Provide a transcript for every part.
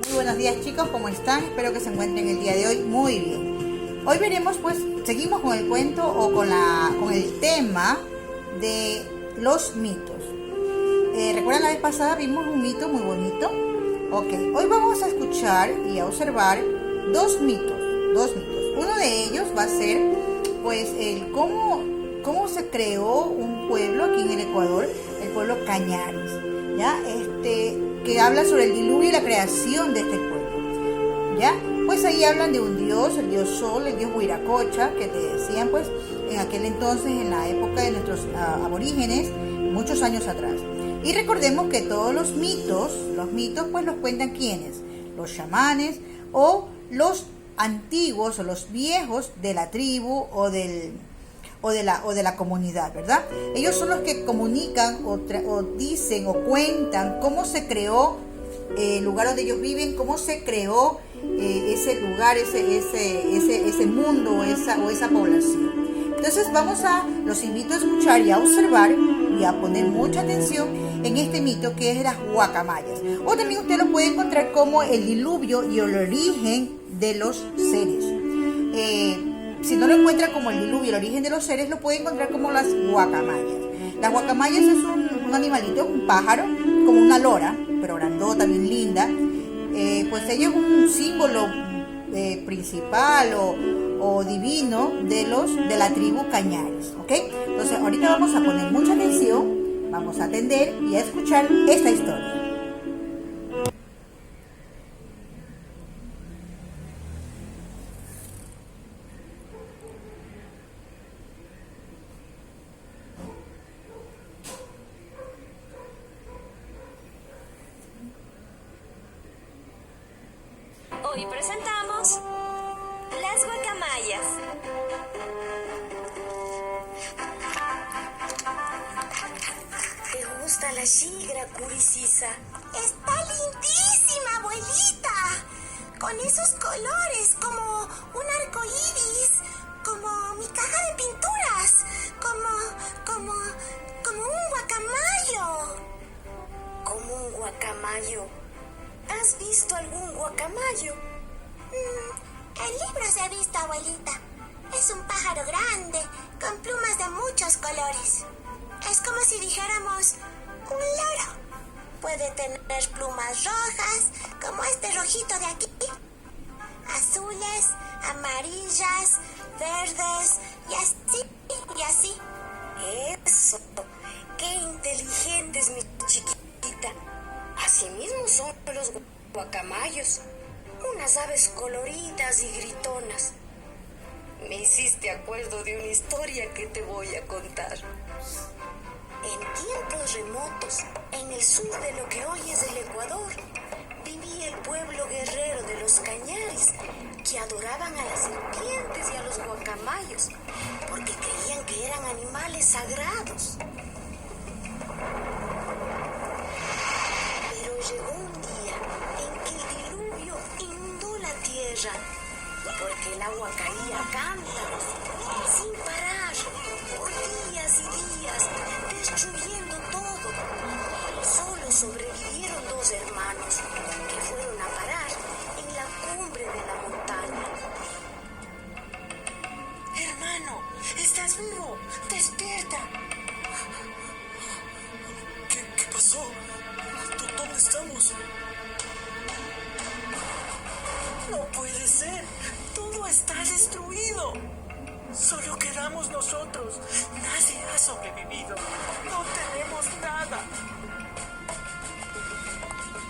Muy buenos días, chicos, ¿cómo están? Espero que se encuentren el día de hoy muy bien. Hoy veremos, pues, seguimos con el cuento o con el tema de los mitos. ¿Recuerdan la vez pasada vimos un mito muy bonito? Ok, hoy vamos a escuchar y a observar dos mitos. Uno de ellos va a ser, pues, el cómo se creó un pueblo aquí en el Ecuador, el pueblo Cañaris, ¿ya? Que habla sobre el diluvio y la creación de este pueblo, ¿ya? Pues ahí hablan de un dios, el dios Sol, el dios Huiracocha, que te decían, pues, en aquel entonces, en la época de nuestros aborígenes, muchos años atrás. Y recordemos que todos los mitos, pues los cuentan ¿quiénes? Los chamanes o los antiguos o los viejos de la tribu o de la comunidad, ¿verdad? Ellos son los que comunican o dicen o cuentan cómo se creó el lugar donde ellos viven, cómo se creó ese lugar, ese mundo o esa población. Entonces los invito a escuchar y a observar y a poner mucha atención en este mito que es de las guacamayas. O también usted lo puede encontrar como el diluvio y el origen de los seres. Si no lo encuentra como el diluvio, el origen de los seres, lo puede encontrar como las guacamayas. Las guacamayas es un animalito, un pájaro, como una lora, pero grandota, bien linda. Pues ella es un símbolo principal o divino de la tribu Cañaris, ¿ok? Entonces ahorita vamos a poner mucha atención, vamos a atender y a escuchar esta historia. Hoy presentamos las guacamayas. ¿Te gusta la chigra, Curisisa? Está lindísima, abuelita. Con esos colores, como un arco iris, como mi caja de pinturas, como un guacamayo. ¿Como un guacamayo? ¿Has visto algún guacamayo? En libros he visto, abuelita. Es un pájaro grande, con plumas de muchos colores. Es como si dijéramos un loro. Puede tener plumas rojas, como este rojito de aquí, azules, amarillas, verdes, y así. Eso, qué inteligente es mi chiquita. Asimismo son los guacamayos, unas aves coloridas y gritonas. Me hiciste acuerdo de una historia que te voy a contar. En tiempos remotos, en el sur de lo que hoy es el Ecuador, vivía el pueblo guerrero de los Cañaris, que adoraban a las serpientes y a los guacamayos, porque creían que eran animales sagrados. Pero llegó un día en que el diluvio inundó la tierra, porque el agua caía a cántaros, sin parar, por días y días, destruyendo todo. Solo sobrevivieron dos hermanos, que fueron a parar en la cumbre de la montaña. Hermano, ¿estás vivo? ¡Despierta! ¿Qué pasó? ¿Dónde estamos? No puede ser. Todo está destruido. Solo quedamos nosotros. Nadie ha sobrevivido. No tenemos nada.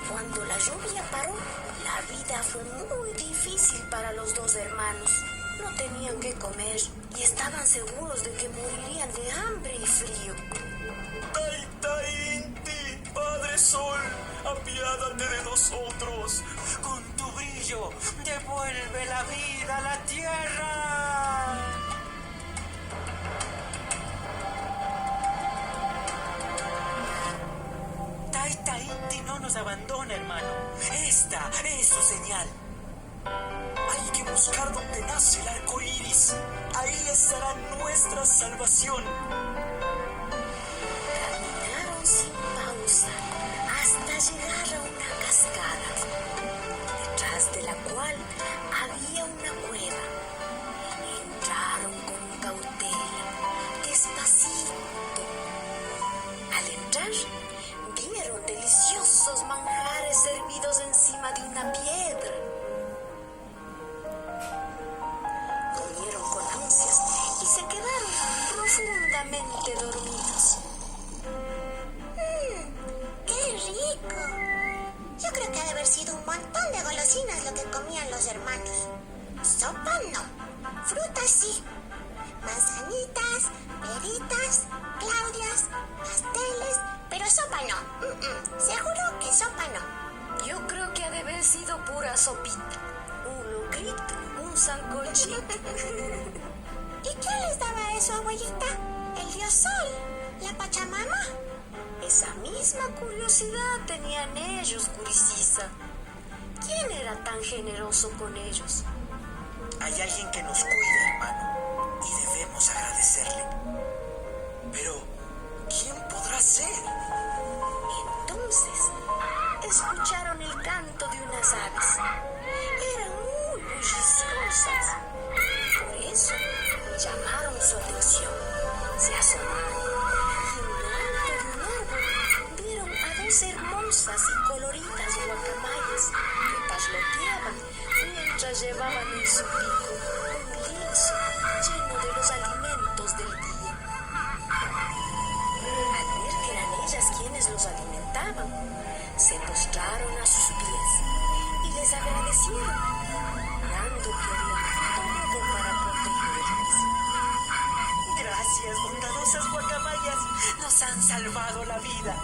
Cuando la lluvia paró, la vida fue muy difícil para los dos hermanos. No tenían que comer y estaban seguros de que morirían de hambre y frío. Taita Inti, Padre Sol, apiádate de nosotros. Con tu brillo, devuelve la vida a la tierra. Taita Inti no nos abandona, hermano. Esta es su señal. Hay que buscar donde nace el arco iris. Ahí estará nuestra salvación. Caminaron sin pausa hasta llegar a una cascada. hermanos. Sopa no, frutas sí. Manzanitas, peritas, claudias, pasteles, pero sopa no. Seguro que sopa no. Yo creo que ha de haber sido pura sopita. Un locrito, un sancochito. ¿Y quién les daba eso, abuelita? El dios Sol, la Pachamama. Esa misma curiosidad tenían ellos, Curicisa. ¿Quién era tan generoso con ellos? Hay alguien que nos cuida, hermano, y debemos agradecerle. Pero, ¿quién podrá ser? Entonces, escucharon el canto de unas aves. Eran muy bulliciosas. Por eso, llamaron su atención. Se asomaron y en lo alto de un árbol vieron a dos hermosas y coloridas guacamayas que pasloteaban mientras llevaban en su pico un lienzo lleno de los alimentos del día. Al ver que eran ellas quienes los alimentaban, se postraron a sus pies y les agradecieron, jurando que harían todo para protegerles. Gracias, bondadosas guacamayas. Nos han salvado la vida.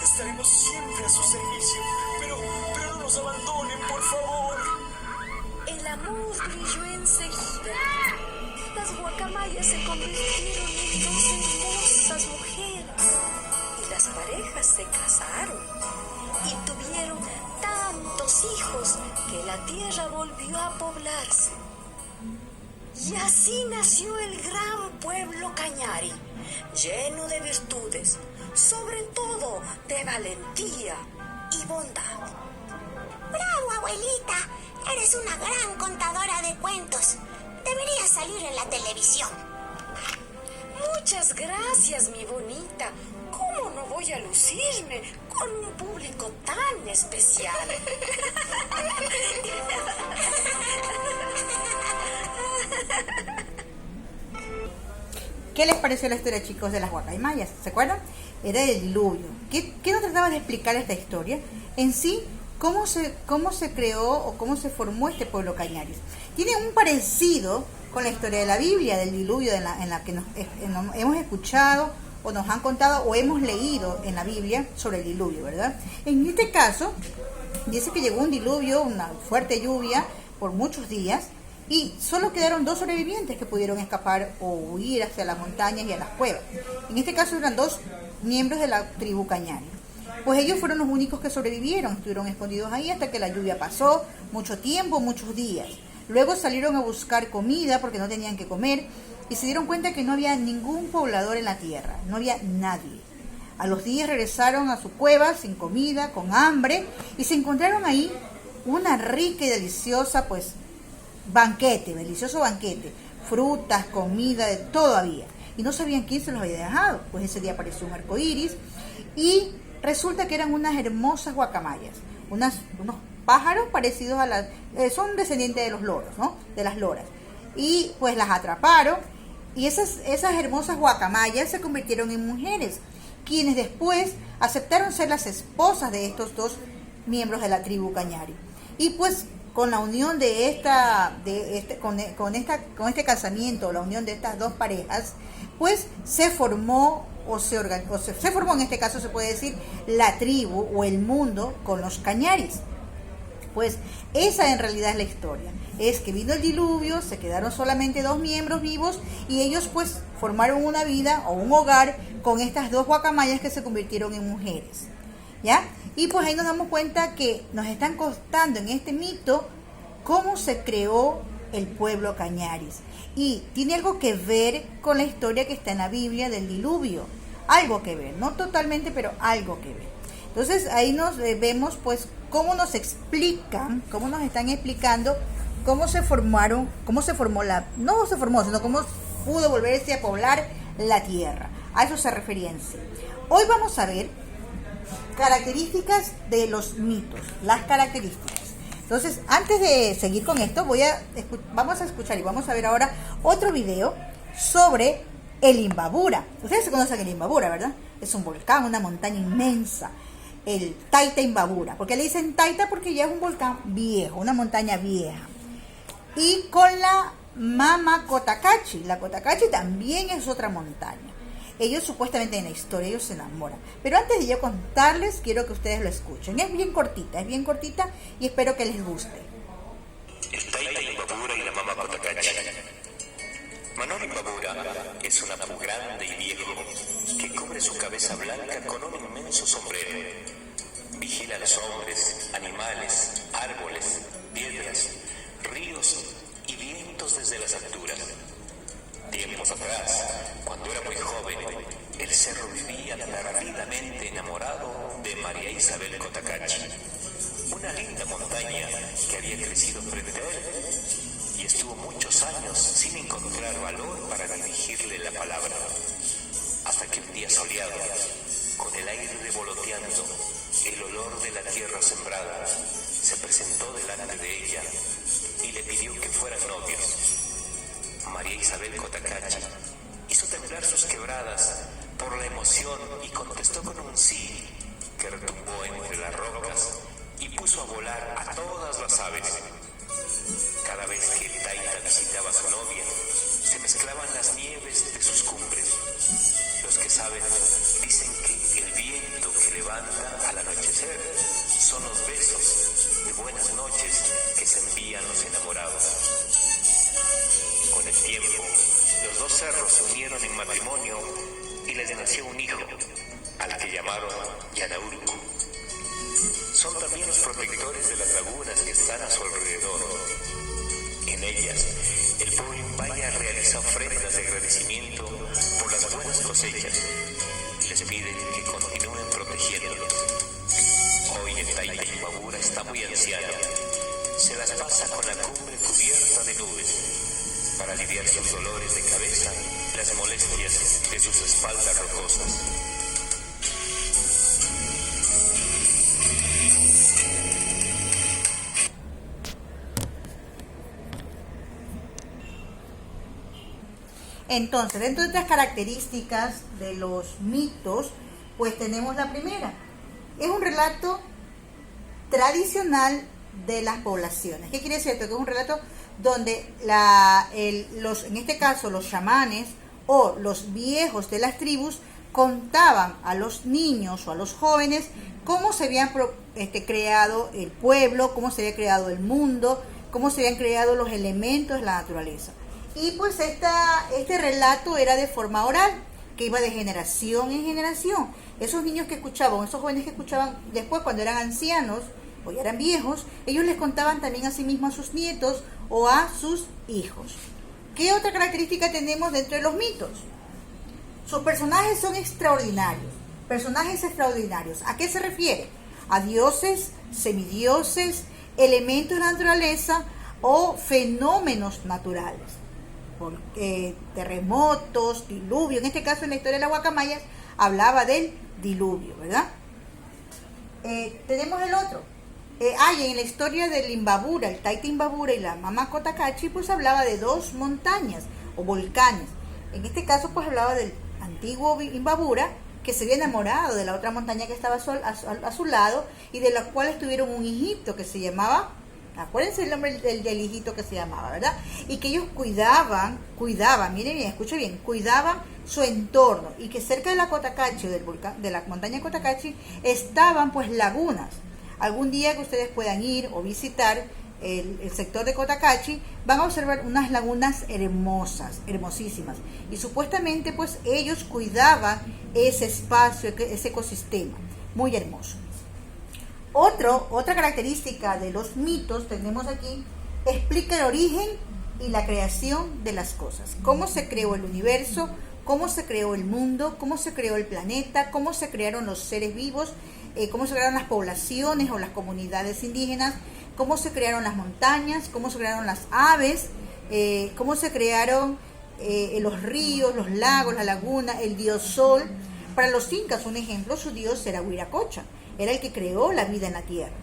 Estaremos siempre a su servicio. Pero no nos abandonen, por favor. El amor brilló enseguida. Las guacamayas se convirtieron en dos hermosas mujeres y las parejas se casaron y tuvieron tantos hijos que la tierra volvió a poblarse. Y así nació el gran pueblo Cañari, lleno de virtudes, sobre todo de valentía y bondad. ¡Bravo, abuelita! Eres una gran contadora de cuentos. Deberías salir en la televisión. Muchas gracias, mi bonita. ¿Cómo no voy a lucirme con un público tan especial? ¿Qué les pareció la historia, chicos, de las guacamayas? ¿Se acuerdan? Era el diluvio. ¿Qué nos trataba de explicar esta historia? En sí, ¿cómo se creó o cómo se formó este pueblo Cañaris? Tiene un parecido con la historia de la Biblia, del diluvio en la que hemos escuchado o nos han contado o hemos leído en la Biblia sobre el diluvio, ¿verdad? En este caso, dice que llegó un diluvio, una fuerte lluvia por muchos días, y solo quedaron 2 sobrevivientes que pudieron escapar o huir hacia las montañas y a las cuevas. En este caso eran 2 miembros de la tribu Cañari. Pues ellos fueron los únicos que sobrevivieron, estuvieron escondidos ahí hasta que la lluvia pasó, mucho tiempo, muchos días. Luego salieron a buscar comida porque no tenían que comer y se dieron cuenta que no había ningún poblador en la tierra, no había nadie. A los días regresaron a su cueva sin comida, con hambre, y se encontraron ahí una rica y deliciosa, delicioso banquete, frutas, comida, de todo había. Y no sabían quién se los había dejado, pues ese día apareció un arco iris y resulta que eran unas hermosas guacamayas, unos pájaros parecidos a son descendientes de los loros, ¿no? De las loras. Y pues las atraparon y esas hermosas guacamayas se convirtieron en mujeres, quienes después aceptaron ser las esposas de estos 2 miembros de la tribu Cañari. Y pues con la unión con este casamiento, la unión de estas 2 parejas, pues se formó se formó en este caso, se puede decir, la tribu o el mundo con los Cañaris. Pues esa en realidad es la historia. Es que vino el diluvio, se quedaron solamente 2 miembros vivos y ellos pues formaron una vida o un hogar con estas 2 guacamayas que se convirtieron en mujeres, ¿ya? Y pues ahí nos damos cuenta que nos están contando en este mito cómo se creó el pueblo Cañaris. Y tiene algo que ver con la historia que está en la Biblia del diluvio. Algo que ver, no totalmente, pero algo que ver. Entonces ahí nos vemos pues cómo nos están explicando cómo se formó sino cómo pudo volverse a poblar la tierra. A eso se refería en sí. Hoy vamos a ver características de los mitos, las características. Entonces, antes de seguir con esto, vamos a escuchar y vamos a ver ahora otro video sobre el Imbabura. Ustedes se conocen el Imbabura, ¿verdad? Es un volcán, una montaña inmensa. el Taita Imbabura. ¿Por qué le dicen Taita? Porque ya es un volcán viejo, una montaña vieja. Y con la Mama Cotacachi. La Cotacachi también es otra montaña. Ellos supuestamente en la historia, ellos se enamoran. Pero antes de yo contarles, quiero que ustedes lo escuchen. Es bien cortita y espero que les guste. El Taita Imbabura y la Mama Cotacachi. Manolo Imbabura es un apu grande y viejo que cubre su cabeza blanca con un inmenso sombrero. Vigila a los hombres, animales, árboles, piedras, ríos y vientos desde las alturas. Tiempos atrás, cuando era muy joven, el cerro vivía perdidamente enamorado de María Isabel Cotacachi, una linda montaña que había crecido frente a él y estuvo muchos años sin encontrar valor para dirigirle la palabra, hasta que un día soleado, con el aire revoloteando, el olor de la tierra sembrada, se presentó delante de ella y le pidió que fueran novios. María Isabel Cotacachi hizo temblar sus quebradas por la emoción y contestó con un sí que retumbó entre las rocas y puso a volar a todas las aves. Cada vez que el Taita visitaba a su novia, se mezclaban las nieves de sus cumbres. Los que saben dicen que el viento que levanta al anochecer son los besos de buenas noches que se envían los enamorados. Con el tiempo, los dos cerros se unieron en matrimonio y les nació un hijo, al que llamaron Yanaurku. Son también los protectores de las lagunas que están a su alrededor. En ellas, el pueblo Imbaya realiza ofrendas de agradecimiento por las buenas cosechas y les piden que continúen protegiéndolos. Hoy el Taita Imbabura está muy anciano. Se las pasa con la cumbre cubierta de nubes para aliviar sus dolores de cabeza y las molestias de sus espaldas rocosas. Entonces, dentro de estas características de los mitos, pues tenemos la primera. Es un relato tradicional de las poblaciones. ¿Qué quiere decir esto? Que es un relato donde en este caso los chamanes o los viejos de las tribus contaban a los niños o a los jóvenes cómo se habían creado el pueblo, cómo se había creado el mundo, cómo se habían creado los elementos de la naturaleza. Y pues este relato era de forma oral, que iba de generación en generación. Esos niños que escuchaban, esos jóvenes que escuchaban después cuando eran ancianos o ya eran viejos, ellos les contaban también a sí mismos a sus nietos o a sus hijos. ¿Qué otra característica tenemos dentro de los mitos? Sus personajes son extraordinarios. Personajes extraordinarios. ¿A qué se refiere? A dioses, semidioses, elementos de la naturaleza o fenómenos naturales. Porque terremotos, diluvio. En este caso, en la historia de las guacamayas, hablaba del diluvio, ¿verdad? Tenemos el otro. En la historia del Imbabura, el Taita Imbabura y la Mama Cotacachi, pues hablaba de dos montañas o volcanes. En este caso, pues hablaba del antiguo Imbabura, que se había enamorado de la otra montaña que estaba a su lado, y de la cual tuvieron un hijito que se llamaba, acuérdense el nombre del hijito que se llamaba, ¿verdad? Y que ellos cuidaban, miren bien, escuchen bien, cuidaban su entorno, y que cerca de la Cotacachi, de la montaña Cotacachi, estaban pues lagunas. Algún día que ustedes puedan ir o visitar el sector de Cotacachi, van a observar unas lagunas hermosas, hermosísimas. Y supuestamente pues ellos cuidaban ese espacio, ese ecosistema, muy hermoso. Otra característica de los mitos tenemos aquí, explica el origen y la creación de las cosas. Cómo se creó el universo, cómo se creó el mundo, cómo se creó el planeta, cómo se crearon los seres vivos, cómo se crearon las poblaciones o las comunidades indígenas, cómo se crearon las montañas, cómo se crearon las aves, cómo se crearon los ríos, los lagos, la laguna, el dios Sol. Para los incas, un ejemplo, su dios era Huiracocha, era el que creó la vida en la tierra.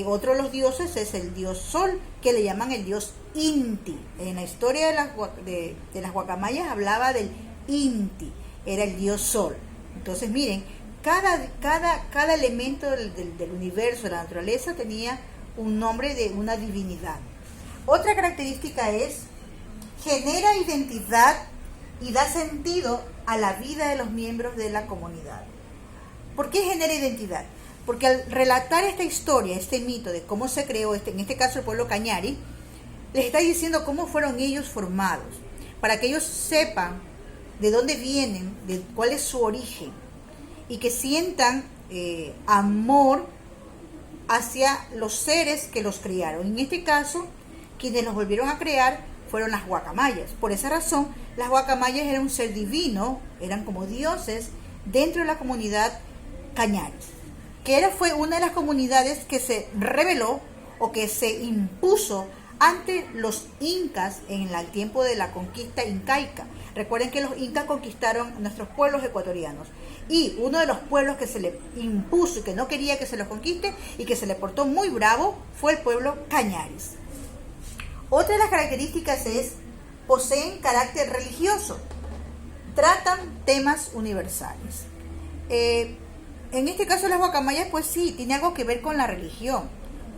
Otro de los dioses es el dios Sol, que le llaman el dios Inti. En la historia de las guacamayas hablaba del Inti, era el dios Sol. Entonces miren, cada elemento del universo, de la naturaleza, tenía un nombre de una divinidad. Otra característica es, genera identidad y da sentido a la vida de los miembros de la comunidad. ¿Por qué genera identidad? Porque al relatar esta historia, este mito de cómo se creó, en este caso el pueblo Cañari, les está diciendo cómo fueron ellos formados, para que ellos sepan de dónde vienen, de cuál es su origen, y que sientan amor hacia los seres que los criaron. En este caso, quienes los volvieron a crear fueron las guacamayas. Por esa razón, las guacamayas eran un ser divino, eran como dioses dentro de la comunidad Cañaris, que fue una de las comunidades que se rebeló o que se impuso ante los incas en el tiempo de la conquista incaica. Recuerden que los incas conquistaron nuestros pueblos ecuatorianos, y uno de los pueblos que se le impuso y que no quería que se los conquiste y que se le portó muy bravo fue el pueblo Cañaris. Otra de las características es, poseen carácter religioso, tratan temas universales. En este caso las guacamayas, pues sí, tiene algo que ver con la religión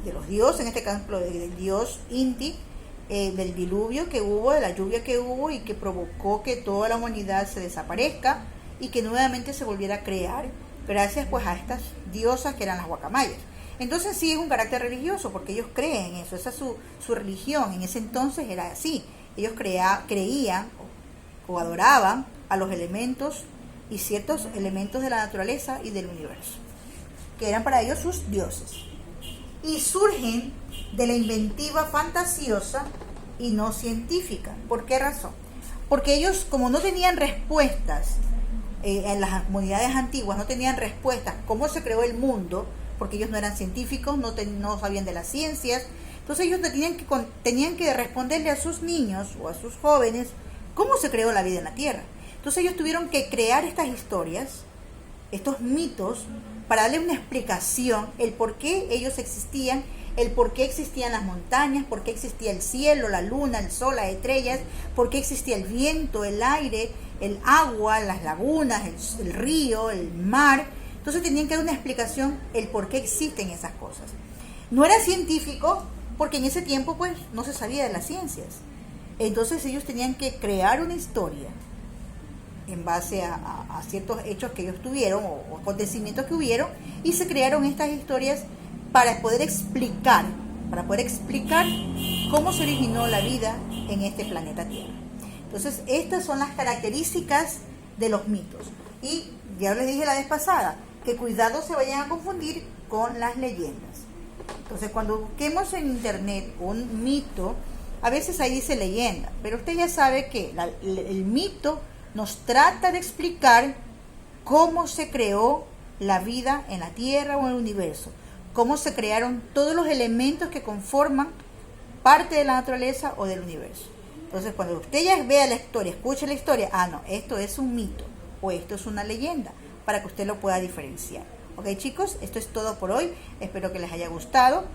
de los dioses, en este caso del dios Inti, del diluvio que hubo, de la lluvia que hubo y que provocó que toda la humanidad se desaparezca y que nuevamente se volviera a crear gracias pues a estas diosas que eran las guacamayas. Entonces sí es un carácter religioso, porque ellos creen en eso, esa es su religión. En ese entonces era así, ellos creían o adoraban a los elementos y ciertos elementos de la naturaleza y del universo, que eran para ellos sus dioses. Y surgen de la inventiva fantasiosa y no científica. ¿Por qué razón? Porque ellos, como no tenían respuestas, en las comunidades antiguas no tenían respuestas cómo se creó el mundo, porque ellos no eran científicos, no sabían de las ciencias. Entonces ellos tenían que responderle a sus niños o a sus jóvenes cómo se creó la vida en la Tierra. Entonces ellos tuvieron que crear estas historias, estos mitos, para darle una explicación, el por qué ellos existían, el por qué existían las montañas, por qué existía el cielo, la luna, el sol, las estrellas, por qué existía el viento, el aire, el agua, las lagunas, el río, el mar. Entonces tenían que dar una explicación, el por qué existen esas cosas. No era científico, porque en ese tiempo pues no se sabía de las ciencias. Entonces ellos tenían que crear una historia en base a ciertos hechos que ellos tuvieron o acontecimientos que hubieron, y se crearon estas historias para poder explicar cómo se originó la vida en este planeta Tierra. Entonces estas son las características de los mitos, y ya les dije la vez pasada que cuidado se vayan a confundir con las leyendas. Entonces cuando busquemos en internet un mito, a veces ahí dice leyenda, pero usted ya sabe que el mito nos trata de explicar cómo se creó la vida en la Tierra o en el universo, cómo se crearon todos los elementos que conforman parte de la naturaleza o del universo. Entonces cuando usted ya vea la historia, escuche la historia, no, esto es un mito o esto es una leyenda, para que usted lo pueda diferenciar. Ok, chicos, esto es todo por hoy, espero que les haya gustado.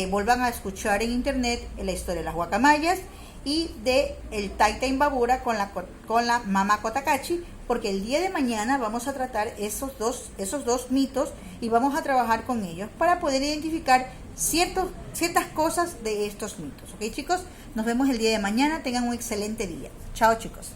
Vuelvan a escuchar en internet la historia de las guacamayas y de el Taita Imbabura con la Mama Cotacachi, porque el día de mañana vamos a tratar esos dos mitos y vamos a trabajar con ellos para poder identificar ciertas cosas de estos mitos. Ok, chicos, nos vemos el día de mañana, tengan un excelente día. Chao, chicos.